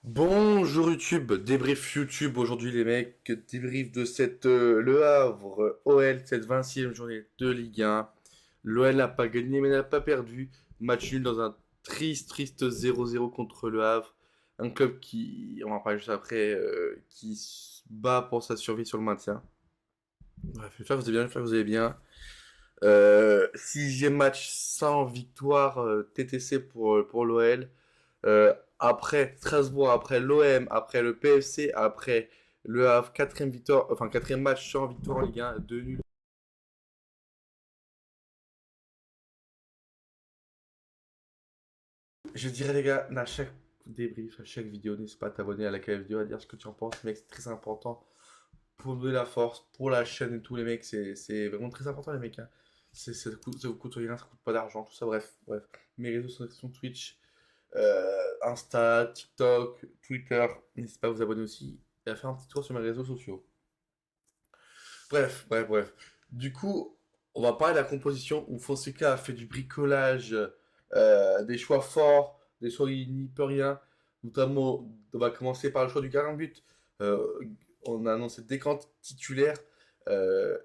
Bonjour YouTube, débrief YouTube aujourd'hui les mecs, débrief de cette Le Havre OL, cette 20e journée de Ligue 1. L'OL n'a pas gagné mais n'a pas perdu, match nul dans un triste 0-0 contre Le Havre. Un club qui, on va en parler juste après, qui se bat pour sa survie sur le maintien. Bref, j'espère que vous allez bien, j'espère que vous allez bien. Sixième match sans victoire TTC pour l'OL. Après Strasbourg, après l'OM, après le PFC, après le Havre, quatrième victoire, enfin quatrième match sans victoire en Ligue 1, 2 nuls. Je dirais les gars, à chaque débrief, à chaque vidéo, n'hésite pas à t'abonner à la vidéo, à dire ce que tu en penses, mec, c'est très important pour nous donner la force, pour la chaîne et tout, les mecs, c'est vraiment très important, les mecs, hein. Ça vous coûte rien, ça coûte pas d'argent, tout ça, bref. Mes réseaux sont Twitch, Insta, TikTok, Twitter. N'hésitez pas à vous abonner aussi et à faire un petit tour sur mes réseaux sociaux. Bref. Du coup, on va parler de la composition où Fonseca a fait du bricolage, des choix forts, des choix il n'y peut rien. Notamment, on va commencer par le choix du gardien de but. Euh, on a annoncé Descamps titulaire. Euh,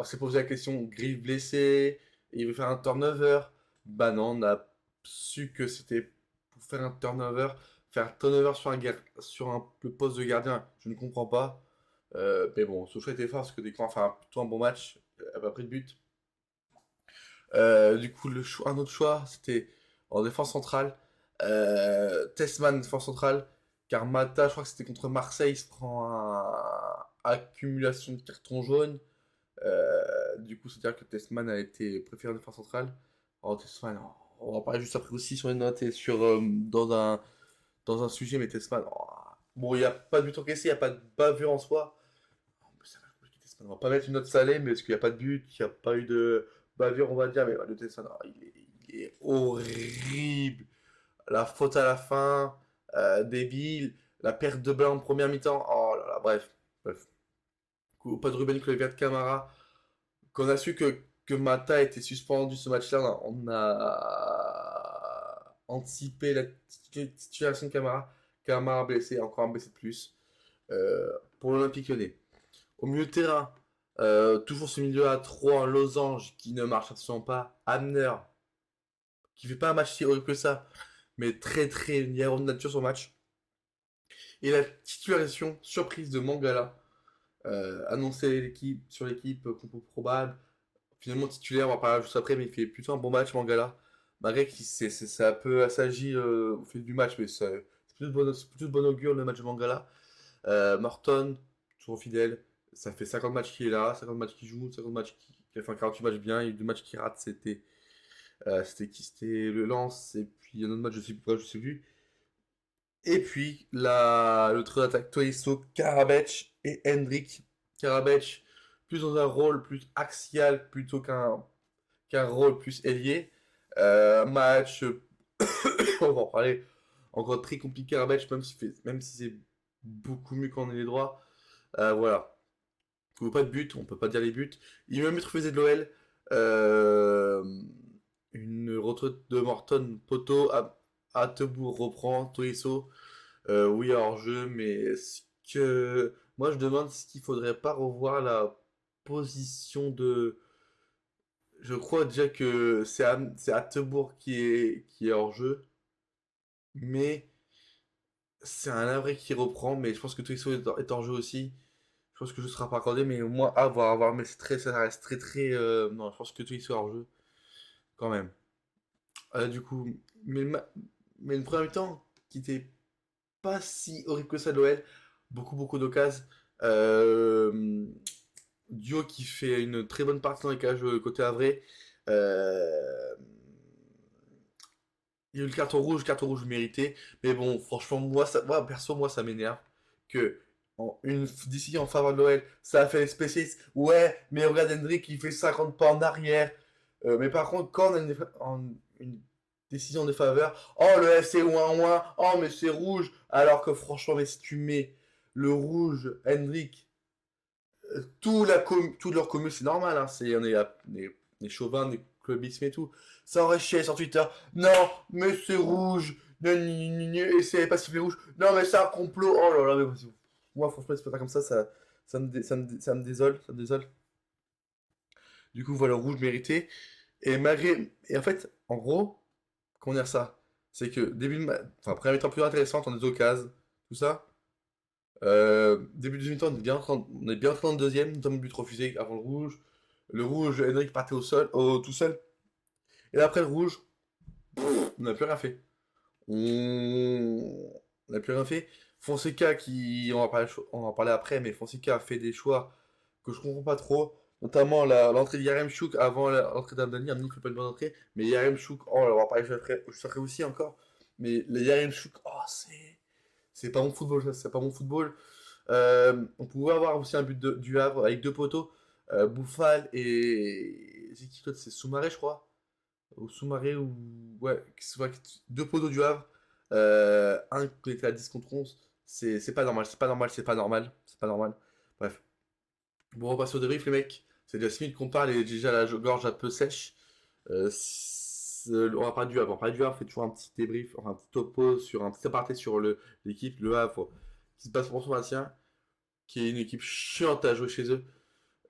on s'est posé la question, Griff blessé, il veut faire un turnover. Bah non, on a su que c'était pour faire un turnover. Faire un turnover le poste de gardien, je ne comprends pas. Mais bon, ce choix était fort parce que Descamps a fait plutôt un bon match, a pas pris de but. Du coup, un autre choix, c'était en défense centrale. Tessman, défense centrale. Car Mata, je crois que c'était contre Marseille, il se prend un accumulation de cartons jaunes. Du coup, c'est-à-dire que Tessman a été préféré en défense centrale. Alors, Tessman, on va en parler juste après aussi sur les notes et dans un sujet, mais Tessman, bon, il n'y a pas de but encaissé, il n'y a pas de bavure en soi. On va pas mettre une note salée, mais parce qu'il n'y a pas de but, il n'y a pas eu de bavure, on va dire, mais le Tesson, il est horrible. La faute à la fin, débile, la perte de balle en première mi-temps, oh là là, bref. Pas de Ruben Kluivert Camara, qu'on a su que Mata était suspendu ce match-là, on a anticipé la titulation de Camara. Camara blessé, encore un blessé de plus, pour l'Olympique Lyonnais. Au milieu de terrain, toujours ce milieu à 3 losange qui ne marche absolument pas. Hamner, qui fait pas un match si horrible que ça, mais très il y a de nature son match. Et la titularisation surprise de Mangala, annoncée sur l'équipe, compo probable. Finalement titulaire, on va parler juste après, mais il fait plutôt un bon match Mangala. Malgré que ça peut assagi au fil du match, mais c'est plutôt de bon augure le match de Mangala. Morton, toujours fidèle. Ça fait 50 matchs qu'il est là, 50 matchs qu'il joue, 50 matchs qui a fait un 48 matchs bien. Il y a eu 2 matchs qu'il rate, c'était qui? C'était le Lens, et puis un autre match, je sais plus. Et puis le trio d'attaque, Tolisso, Karabec et Hendrik. Karabec, plus dans un rôle plus axial plutôt qu'un rôle plus ailier. Match, on va en parler, encore très compliqué Karabec, même si c'est beaucoup mieux quand on est les droits. Voilà. Il ne faut pas de but, on peut pas dire les buts. Il m'a maîtrisé de l'OL. Euh, une retraite de Morton, Poto, Attebourg reprend, Tolisso. Oui, hors jeu, mais est-ce que. Moi, je demande ce qu'il faudrait pas revoir la position de. Je crois déjà que c'est Attebourg qui est hors jeu, mais c'est un avril qui reprend, mais je pense que Tolisso est hors jeu aussi. Je pense que je ne sera pas accordé, mais au moins à voir. Mais ça reste non, je pense que tout est hors jeu, quand même. Du coup, mais, mais une première mi-temps qui était pas si horrible que ça de l'OL. Beaucoup d'occasions. Euh, Dio qui fait une très bonne partie dans les cages côté Havre. Euh, il y a eu le carton rouge mérité. Mais bon, franchement, perso, moi, ça m'énerve que une décision en faveur de l'OL, ça a fait les spécialistes. Ouais, mais regarde Hendrik, il fait 50 pas en arrière. Mais par contre, quand on a une décision en défaveur, oh le FC ouin, oh mais c'est rouge. Alors que franchement, mais si tu mets le rouge, Hendrik, tout leur commu, c'est normal, hein, on est des chauvins, des clubismes et tout. Ça aurait chié sur Twitter. Non, mais c'est rouge. Non, et c'est pas sifflé rouge. Non, mais c'est un complot. Oh là là, mais moi, franchement, c'est pas comme ça me désole, ça me désole. Du coup, voilà, rouge mérité. Et en fait, en gros, comment dire ça? C'est que enfin, première mi-temps plus intéressante, on est aux cases, tout ça. Début de deuxième mi-temps, on est bien entré dans le deuxième, notamment le but refusé avant le rouge. Le rouge, Henrik partait tout seul. Et là, après le rouge, on n'a plus rien fait. On n'a plus rien fait. Fonseca, on va en parler après, mais Fonseca a fait des choix que je comprends pas trop. Notamment l'entrée de Yaremchuk avant l'entrée d'Amdani. Amdani fait pas une bonne entrée. Mais Yaremchuk, oh, on va en parler juste après aussi encore. Mais le Yaremchuk, oh, c'est pas mon football, ça, c'est pas mon football. On pouvait avoir aussi un but du Havre avec deux poteaux. Bouffal et. C'est qui l'autre? C'est Soumaré, je crois. Ou Soumaré ou. Ouais, deux poteaux du Havre. Un qui était à 10 contre 11. C'est pas normal, c'est pas normal, c'est pas normal. C'est pas normal. Bref. Bon, on passe au débrief, les mecs. C'est déjà 6 minutes qu'on parle et déjà la gorge un peu sèche. On va parler du Havre. On va parler du Havre, on fait toujours un petit débrief, enfin un petit topo sur un petit aparté sur l'équipe, le Havre, qui se passe pour son maintien, qui est une équipe chiante à jouer chez eux.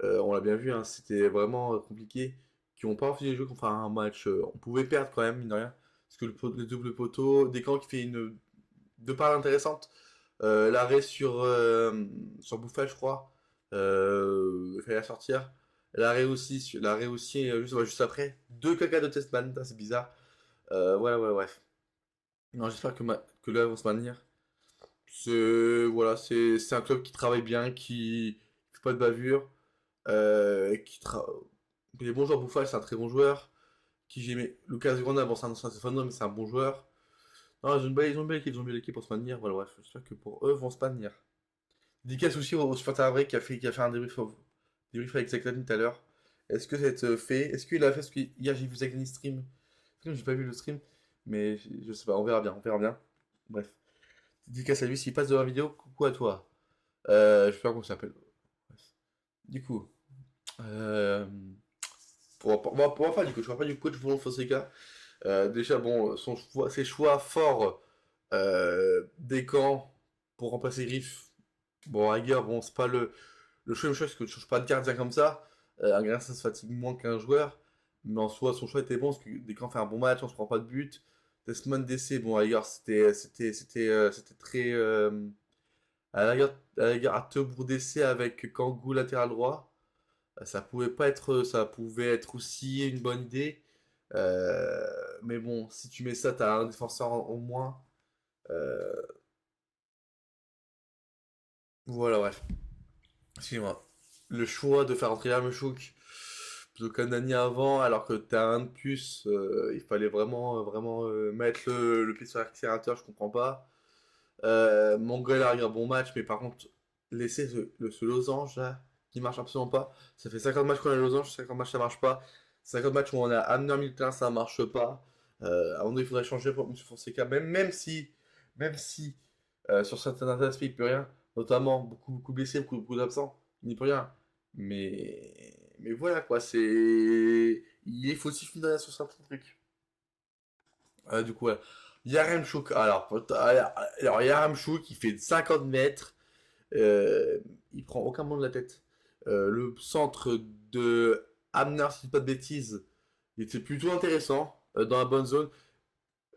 On l'a bien vu, hein, c'était vraiment compliqué. Qui n'ont pas refusé de jouer contre un match. On pouvait perdre quand même, mine de rien. Parce que le double poteau, Descamps qui fait deux parades intéressantes. L'arrêt sur Bouffal, je crois. Il fallait la sortir. L'arrêt aussi juste après. Deux caca de Testman, c'est bizarre. Voilà, voilà, bref. Non, j'espère que là, ils vont se maintenir. C'est un club qui travaille bien, qui fait pas de bavure. Les bons joueurs, Bouffal, c'est un très bon joueur. Qui j'aimais. Lucas Granda, bon, c'est un ancien Stéphano, mais c'est un bon joueur. Non, ils ont une belle équipe, ils ont une belle équipe pour se maintenir. Voilà, bref, j'espère que pour eux, vont se maintenir. Dédicace aussi au supporter Havre qui a fait un débrief avec Zach tout à l'heure. Est-ce que ça va être fait? Est-ce qu'il a fait? Parce que hier, j'ai vu Zach stream. J'ai pas vu le stream, mais je sais pas, on verra bien, on verra bien. Bref. Dédicace à lui, s'il passe de la vidéo, coucou à toi. Je sais pas comment ça s'appelle. Bref. Du coup, euh, on va pas du coach, on va pas du coach Bruno Fonseca. Déjà, bon, ses choix forts des camps pour remplacer Griff. Bon, Hager, bon, c'est pas le choix, parce que tu changes pas de gardien comme ça. Un gardien, ça se fatigue moins qu'un joueur. Mais en soi, son choix était bon, parce que des camps fait un bon match, on se prend pas de but. Desmond DC, bon, Hager, c'était très. À la rigueur, à Tebour DC avec Kangou latéral droit. Ça pouvait être aussi une bonne idée. Mais bon, si tu mets ça, t'as un défenseur en moins. Euh, voilà, bref. Excusez-moi. Le choix de faire entrer Yaremchuk plutôt qu'Anani avant, alors que t'as un de plus, il fallait vraiment mettre le pied sur l'accélérateur, je comprends pas. Mongol a eu un bon match, mais par contre, laisser ce losange là, qui marche absolument pas. Ça fait 50 matchs qu'on a le losange, 50 matchs ça marche pas. 50 matchs où on a amené un milieu ça marche pas. À un moment donné, il faudrait changer pour M. Fonseca, même si sur certains aspects il peut rien, notamment beaucoup blessés, beaucoup d'absents, il n'y peut rien. Mais voilà quoi, il faut aussi finir sur certains trucs. Du coup, voilà. Yaremchuk, alors Yaremchuk, il fait 50 mètres, euh, il prend aucun moment de la tête. Le centre de Amner, si je dis pas de bêtises, il était plutôt intéressant, dans la bonne zone.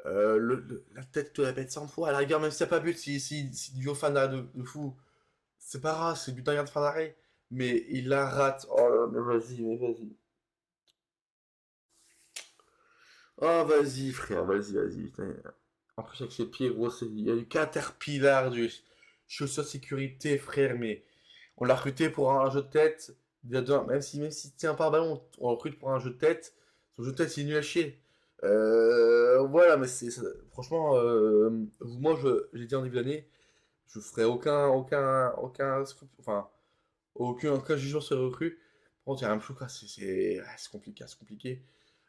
La tête te la pète 100 fois. À la rigueur, même s'il n'y a pas but, si Dio fan de fou, c'est pas grave, c'est but d'un gars de fin d'arrêt. Mais il la rate. Oh là, mais vas-y. Oh, vas-y, frère, vas-y. Putain. En plus, avec ses pieds, gros, il y a du caterpillar, du chaussure de sécurité, frère, mais on l'a recruté pour un jeu de tête. Même s'il tient pas un ballon, on le recrute pour un jeu de tête. Son jeu de tête, il est nul à chier. Voilà, mais franchement, moi, j'ai dit en début d'année, je ferai enfin, aucun jugement sur le recrue. Par contre, il y a un chou, c'est compliqué, c'est compliqué.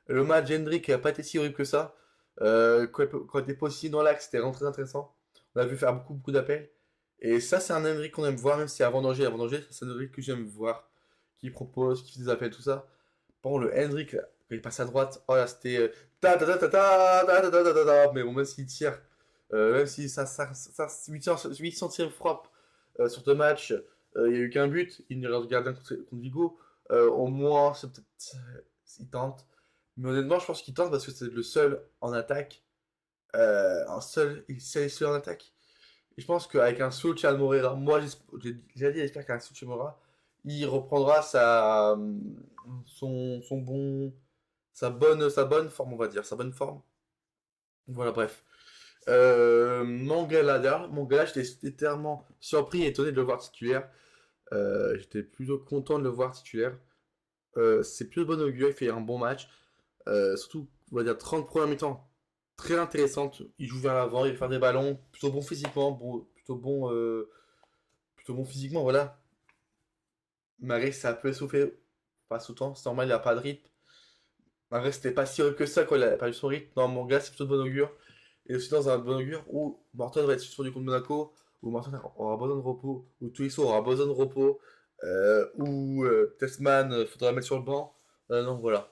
Le match Hendrick n'a pas été si horrible que ça. Quand il était possible dans l'axe, c'était vraiment très intéressant. On a vu faire beaucoup d'appels. Et ça, c'est un Hendrick qu'on aime voir, même si avant danger, c'est un Hendrick que j'aime voir. Qui propose, qui fait des appels, tout ça. Bon, le Hendrick, là, quand il passe à droite, oh là, c'était. Ta ta ta ta ta ta ta ta ta ta ta. Mais bon, même s'il tire, Même si ça 800e frappe sur 2 matchs, il n'y a eu qu'un but, il n'y a gardien contre Vigo. Au moins, c'est peut-être. Il tente. Mais honnêtement, je pense qu'il tente parce que c'est le seul en attaque. C'est le seul en attaque. Et je pense qu'avec un Souchan Moreira, moi j'ai déjà dit, j'espère qu'un Souchan Moreira, il reprendra son bon, sa bonne forme, on va dire, sa bonne forme. Voilà, bref. Mangala, j'étais tellement surpris et étonné de le voir titulaire. J'étais plutôt content de le voir titulaire. C'est plus de bon augure, il fait un bon match. Surtout, on va dire 30 premières mi-temps très intéressante. Il joue vers l'avant, il fait des ballons, plutôt bon physiquement, plutôt bon physiquement, voilà. Marais, ça a un peu essoufflé, pas autant, c'est normal, il a pas de rythme. Marais, c'était pas si heureux que ça quand il a perdu son rythme. Non, mon gars, c'est plutôt de bon augure. Et aussi dans un bon augure où Morton va être suspendu contre Monaco, où Morton aura besoin de repos, où Tolisso aura besoin de repos, où Testman, faudra mettre sur le banc. Non, voilà.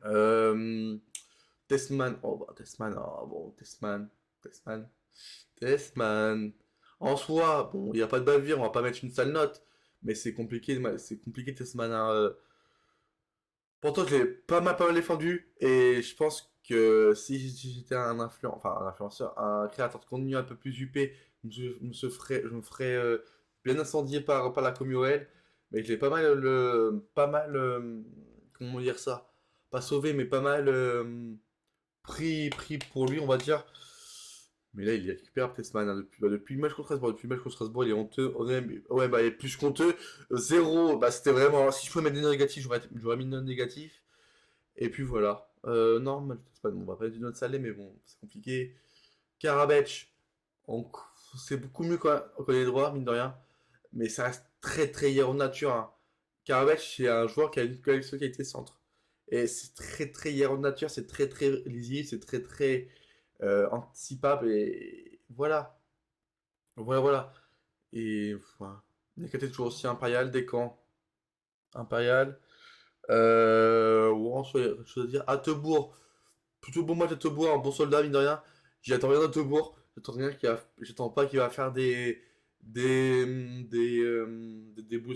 Euh, Testman, oh bah Testman, ah bon, Testman, Testman. En soi, bon, il n'y a pas de bavure, on va pas mettre une sale note, mais c'est compliqué Testman, hein. Pourtant, je l'ai pas mal défendu, et je pense que si j'étais un influenceur, un créateur de contenu un peu plus huppé, je me ferais bien incendier par la commu OL, mais je l'ai comment dire ça? Pas sauvé, mais pas mal pris pour lui, on va dire. Mais là, il récupère Tessman, hein, depuis le match contre Strasbourg. Depuis le match contre Strasbourg, il est honteux. Ouais, bah, il est plus honteux. Zéro, bah, c'était vraiment. Si je pouvais mettre des notes négatives, j'aurais mis une note négative. Et puis voilà. Non, Tessman, on va pas mettre une note salée, mais bon, c'est compliqué. Karabec, on- c'est beaucoup mieux quand on connaît les droits, mine de rien. Mais ça reste très très hier en nature, hein. Karabec, c'est un joueur qui a une qualité centre. Et c'est très très hier en nature, c'est très très lisible, c'est très très anticipable. Et voilà. Voilà, voilà. Et voilà. Nekate toujours aussi impérial, Descamps, impérial. Je veux dire, Attebourg, plutôt bon match Attebourg, un bon soldat, mine de rien. J'attends rien d'Attebourg. J'attends pas qu'il va faire des boules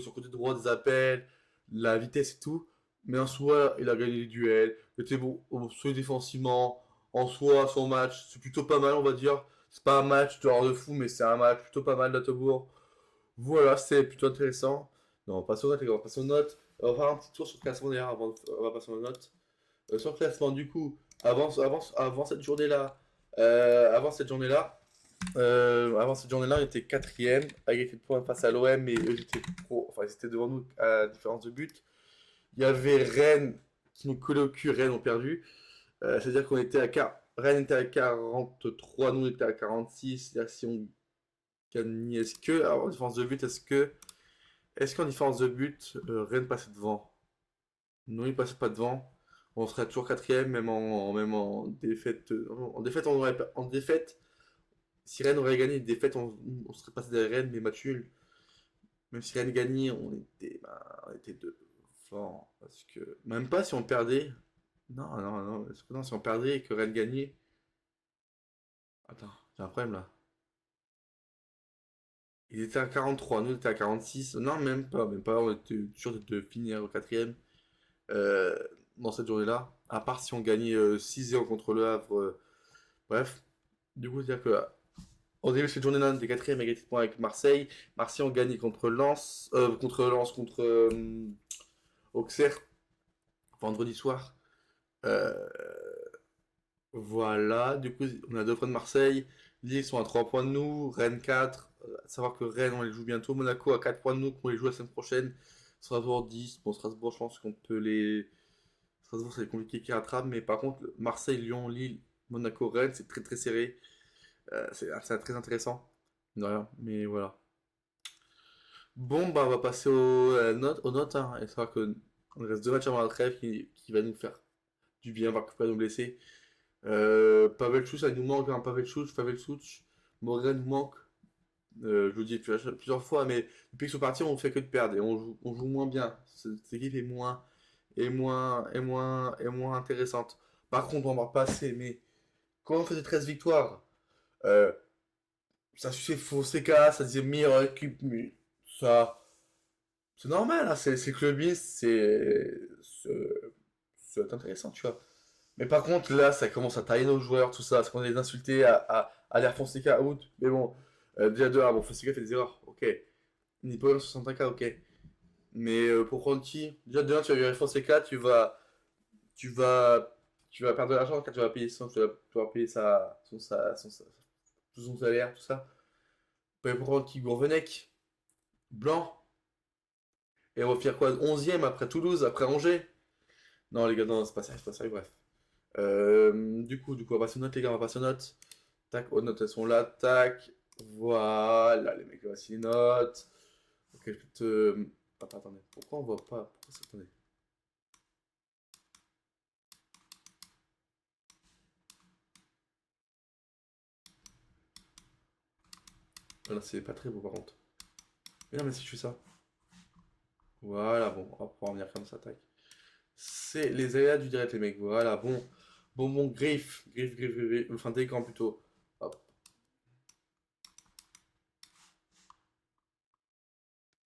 sur le côté droit, des appels, la vitesse et tout. Mais en soi, il a gagné les duels. Il était bon, soit défensivement. En soi, son match, c'est plutôt pas mal, on va dire. C'est pas un match de hors de fou, mais c'est un match plutôt pas mal d'Attebourg. Voilà, c'est plutôt intéressant. Non, on va passer aux notes, les gars, on va passer aux notes. On va faire un petit tour sur le classement d'ailleurs on va passer aux notes. Sur le classement, du coup, avant cette journée-là, on était quatrième, à égalité de points face à l'OM, mais eux enfin, ils étaient devant nous à différence de but. Il y avait Rennes qui nous collait au cul, Rennes ont perdu. C'est-à-dire Rennes était à 43, nous on était à 46. C'est-à-dire si on gagnait, alors, en différence de but, est-ce qu'en différence de but, Rennes passait devant? Non, il passait pas devant. On serait toujours quatrième, même en défaite. En défaite, en défaite, si Rennes aurait gagné une défaite, on serait passé derrière Rennes, mais match nul. Même si Rennes gagnait, on était devant. Parce que, même pas si on perdait. Non, non, non. Parce que non, si on perdait et que Rennes gagnait. Attends, j'ai un problème là. Il était à 43, nous on était à 46. Non, même pas, même pas. On était sûr de finir au quatrième. euh, dans cette journée-là. À part si on gagnait 6-0 contre le Havre. Bref. Du coup, c'est-à-dire que au début de cette journée-là, on était quatrième égalité de points avec Marseille. Marseille, on gagnait contre Auxerre, vendredi soir. Euh, voilà, du coup, on a 2 points de Marseille. Lille sont à 3 points de nous. Rennes 4. À savoir que Rennes, on les joue bientôt. Monaco à 4 points de nous, qu'on les joue la semaine prochaine. Strasbourg 10. Bon, Strasbourg, je pense qu'on peut les. Strasbourg, c'est compliqué qu'ils rattrapent, mais par contre, Marseille, Lyon, Lille, Monaco, Rennes, c'est très très serré. C'est très intéressant. De rien, mais voilà. Bon, bah, on va passer aux notes, hein. Et savoir que on reste 2 matchs avant la trêve qui va nous faire du bien, on va récupérer nos blessés. Pavel Chouch, ça nous manque, hein. Pavel Chouch, Morgan nous manque. Je vous dis plusieurs fois, mais depuis qu'ils sont partis, on fait que de perdre et on joue moins bien. Cette équipe est moins intéressante. Par contre, on va passer, mais quand on fait des 13 victoires, Euh, Ça suffit Fonseca, ça disait meilleure équipe, mais ça. C'est normal, hein, c'est clubiste, c'est intéressant, tu vois. Mais par contre, là, ça commence à tailler nos joueurs, tout ça, parce qu'on les insulter à l'air Fonseca out. Mais bon, déjà de 1, bon, Fonseca fait des erreurs, ok. Nicolas 65K, ok. Mais pour prendre qui? Déjà de 1, tu vas virer Fonseca, tu vas, tu vas perdre de l'argent quand tu vas payer tu vas payer tout son salaire, tout ça. Pour prendre qui? Gourvenec, Blanc, et on va faire quoi? 11e après Toulouse, après Angers? Non, les gars, non, c'est pas sérieux, bref. Du coup, on va passer aux notes, les gars, on va passer aux notes. Tac, aux notes, elles sont là, tac. Voilà, les mecs, voici les notes. Ok, je peux te. Attends, attendez, pourquoi on voit pas. Pourquoi ça, attendez. Voilà, c'est pas très beau par contre. Mais non, mais si je fais ça. Voilà, bon, on va pouvoir venir comme ça, tac. C'est les aléas du direct, les mecs. Voilà, bon. Bon, griffe. Enfin, décan plutôt. Hop.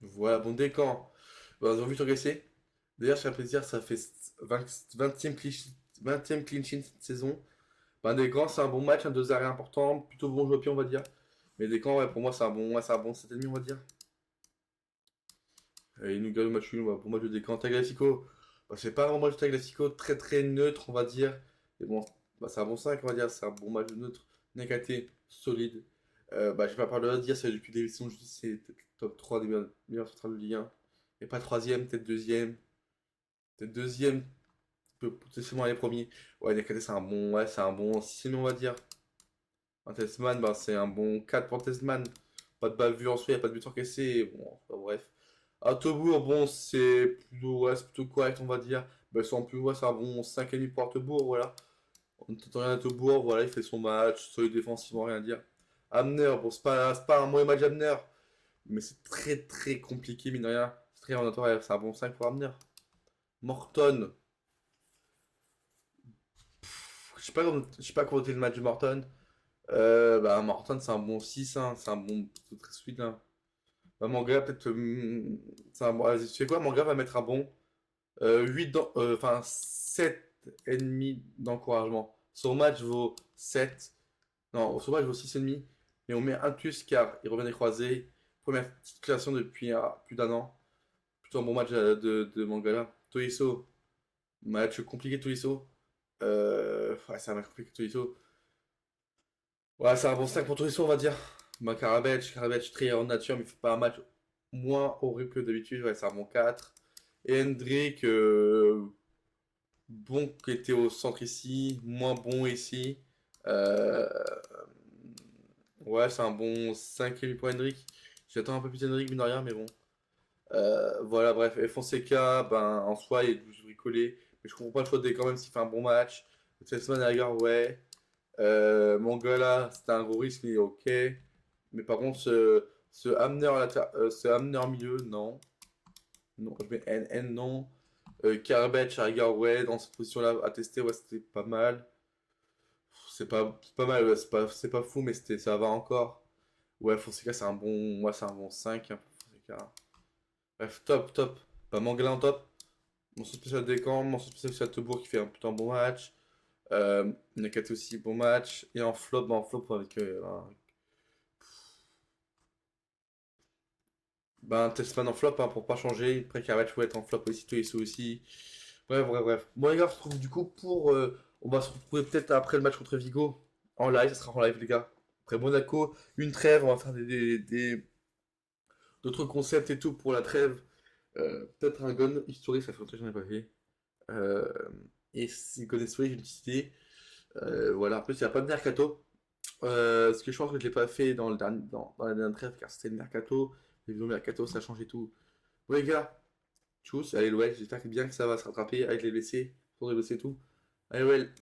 Voilà, bon, décan. Bah, ils ont vu t'encaisser. D'ailleurs, c'est un plaisir, ça fait 20e clean sheet cette saison. Ben, Descamps, c'est un bon match, un 2 arrêts important, plutôt bon jeu au pied, on va dire. Mais Descamps, ouais, pour moi, c'est un bon 7,5, on va dire. Et il nous gagne le match nul, ouais, pour moi, de Descamps. Tagliafico, bah, c'est pas vraiment du Tagliafico, très très neutre, on va dire. Mais bon, bah, c'est un bon 5, on va dire, c'est un bon match neutre. Nakaté, solide. Bah, j'ai pas parlé de dire, c'est depuis des émissions, je dis, c'est peut-être top 3 des meilleurs centrales de Ligue 1. Et pas troisième, peut-être deuxième. Peut-être deuxième, peut potentiellement aller premier. Ouais, Nakaté, c'est un bon 6, on va dire. Un Testman, bah, c'est un bon 4 pour Testman. Pas de balle vue en soi, il n'y a pas de but encaissé. Bon, enfin, bref. À Tobourg, bon, c'est plutôt correct, on va dire. Bah, sans plus, ouais, c'est un bon 5,5 pour Tobourg, voilà. On ne t'entend rien à Tobourg, voilà, il fait son match, solide défensivement, rien à dire. Amner, bon, c'est pas un mauvais match Amner, mais c'est très très compliqué, mine de rien. C'est très ordinatoire, c'est un bon 5 pour Amner. Morton, je sais pas comment était le match de Morton. Bah, Morton, c'est un bon 6, hein, c'est un bon, plutôt très solide, hein. Bah, Manga, peut-être. Tu sais quoi, Manga va mettre un bon 8 enfin 7 et demi d'encouragement. Son match vaut 7. Non, son match vaut 6 et demi. Mais on met un plus car il revient des croisés. Première titulation depuis plus d'un an. Plutôt un bon match de Mangala. Tolisso, match compliqué Tolisso. Ouais, c'est un match compliqué Tolisso. Ouais, c'est un bon 5 pour Tolisso, on va dire. Bah, Karabec, très en nature, mais il fait pas un match moins horrible que d'habitude. Ouais, c'est un bon 4. Et Hendrik, bon qui était au centre ici, moins bon ici. Euh, ouais, c'est un bon 5,5 pour Hendrik. J'attends un peu plus d'Hendrik, mine de rien, mais bon. Voilà, bref. Et Fonseca, ben, en soi, il est plus bricolé. Mais je comprends pas le choix de quand même s'il fait un bon match. Cette semaine, à la rigueur, ouais. Mongala, c'était un gros risque, mais ok. Mais par contre, ce Hamner milieu, non. Non, je mets N, non. Carbetch, à la rigueur, ouais, dans cette position-là, à tester, ouais, c'était pas mal. C'est pas mal, ouais, c'est pas fou, mais ça va encore. Ouais, Fonseca, c'est un bon 5, hein, pour Fonseca. Bref, top. Pas Mangala en top. Mention spécial Descamps, mention spécial Tebourg qui fait un putain bon match. Nakate aussi, bon match. Et en flop avec ben, Testman en flop, hein, pour pas changer. Après, Karabatic va être en flop aussi, Tolisso aussi. Bref. Bon, les gars, on se retrouve du coup pour. On va se retrouver peut-être après le match contre Vigo. En live, ça sera en live, les gars. Après Monaco, une trêve, on va faire d'autres concepts et tout pour la trêve. Peut-être un gun historique, ça fait longtemps que j'en ai pas fait. Euh, et si une gun historique, j'ai une petite idée. Voilà, en plus, il n'y a pas de mercato. Ce que je pense que je l'ai pas fait dans la dernière trêve, car c'était le mercato. Les vidéos mercato, ça change et tout. Bon, les gars, tchuss, allez, ouais, j'espère que bien que ça va se rattraper avec les blessés, pour les blessés et tout. Allez, ouais.